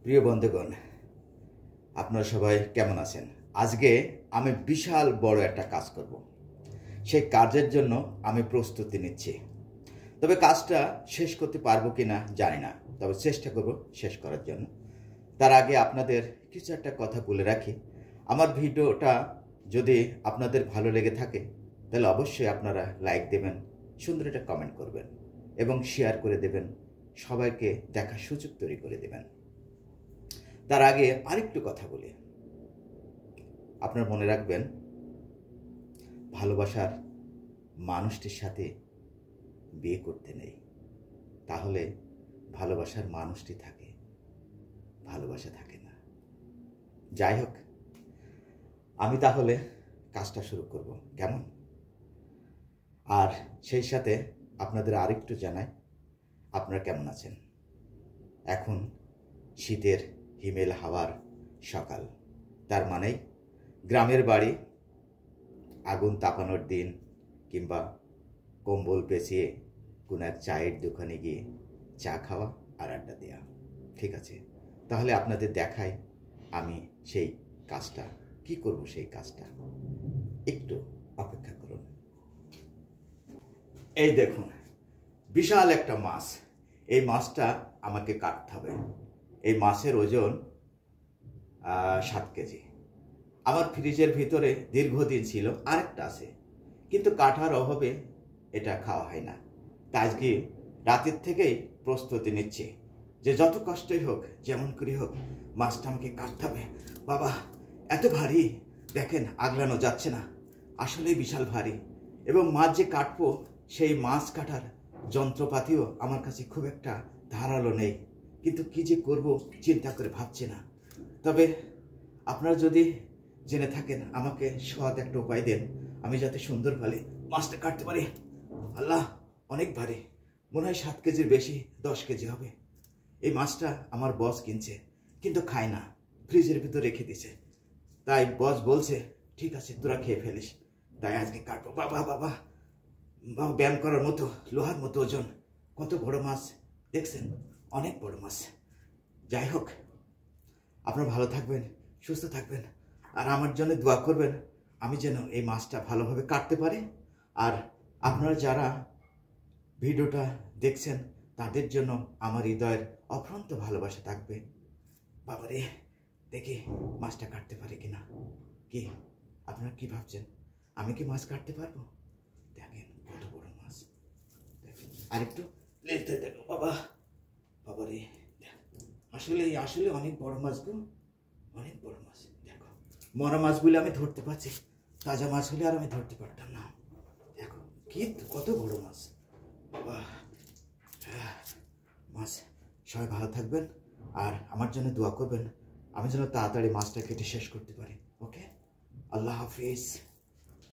প্রিয় বন্ধুগণ, আপনারা সবাই কেমন আছেন? আজকে আমি বিশাল বড় একটা কাজ করব। সেই কাজের জন্য আমি প্রস্তুতি নিচ্ছি। তবে কাজটা শেষ করতে পারবো কিনা জানি না, তবে চেষ্টা করব শেষ করার জন্য। তার আগে আপনাদের কিছু একটা কথা বলে রাখি। আমার ভিডিওটা যদি আপনাদের ভালো লেগে থাকে তাহলে অবশ্যই আপনারা লাইক দেবেন, সুন্দর একটা কমেন্ট করবেন এবং শেয়ার করে দেবেন, সবাইকে দেখার সুযোগ তৈরি করে দেবেন। তার আগে আরেকটু কথা বলি। আপনারা মনে রাখবেন, ভালোবাসার মানুষটির সাথে বিয়ে করতে নেই, তাহলে ভালোবাসার মানুষটি থাকে, ভালোবাসা থাকে না। যাই হোক, আমি তাহলে কাজটা শুরু করব, কেমন? আর সেই সাথে আপনাদের আরেকটু জানাই, আপনারা কেমন আছেন? এখন শীতের হিমেল হাওয়ার সকাল, তার মানেই গ্রামের বাড়ি, আগুন তাপানোর দিন, কিংবা কম্বল পেঁচিয়ে কোনো এক চায়ের দোকানে গিয়ে চা খাওয়া আর আড্ডা দেওয়া। ঠিক আছে, তাহলে আপনাদের দেখাই আমি সেই কাজটা কি করব। সেই কাজটা একটু অপেক্ষা করুন। এই দেখুন, বিশাল একটা মাছ। এই মাছটা আমাকে কাটতে হবে। এই মাছের ওজন 7 কেজি। আমার ফ্রিজের ভিতরে দীর্ঘদিন ছিল, আরেকটা আছে, কিন্তু কাটার অভাবে এটা খাওয়া হয় না। তাই আজকে রাতের থেকেই প্রস্তুতি নিচ্ছি যে যত কষ্টই হোক, যেমন করে হোক, মাছটা আমাকে কাটতে হবে। বাবা, এত ভারী, দেখেন আগলানো যাচ্ছে না, আসলেই বিশাল ভারী। এবং মাছ যে কাটবো, সেই মাছ কাটার যন্ত্রপাতিও আমার কাছে খুব একটা ধারালো নেই। কিন্তু কি যে করব চিন্তা করে ভাবছি না। তবে আপনারা যদি জেনে থাকেন, আমাকে সৎ একটা উপায় দেন, আমি যাতে সুন্দরভাবে মাছটা কাটতে পারি। আল্লাহ, অনেক ভারী, মনে হয় 7 কেজির বেশি, 10 কেজি হবে। এই মাছটা আমার বস কিনছে, কিন্তু খায় না, ফ্রিজের ভিতর রেখে দিছে। তাই বস বলছে, ঠিক আছে তোরা খেয়ে ফেলিস। তাই আজকে কাটবো। বাবা বাবা বাবা, ব্যায়াম করার মতো, লোহার মতো ওজন। কত বড় মাছ দেখছেন, অনেক বড় মাছ। যাই হোক, আপনারা ভালো থাকবেন, সুস্থ থাকবেন, আর আমার জন্য দোয়া করবেন, আমি যেন এই মাছটা ভালোভাবে কাটতে পারি। আর আপনারা যারা ভিডিওটা দেখছেন, তাদের জন্য আমার হৃদয়ের অফ্রান্ত ভালোবাসা থাকবে। বাবারে, দেখি মাছটা কাটতে পারি কিনা। কি আপনারা কি ভাবছেন, আমি কি মাছ কাটতে পারবো? দেখেন কত বড় মাছ, দেখেন আরেকটু লেজটা দেখো। বাবা বাবারে, আসলে আসলে অনেক বড় মাছ গো, অনেক বড় মাছ। দেখো, মরা মাছগুলো আমি ধরতে পারছি, তাজা মাছ হলে আর আমি ধরতে পারতাম না। দেখো কি কত বড় মাছ। বাবা, মাছ। সবাই ভালো থাকবেন আর আমার জন্য দোয়া করবেন, আমি যেন তাড়াতাড়ি মাছটা কেটে শেষ করতে পারি। ওকে, আল্লাহ হাফিজ।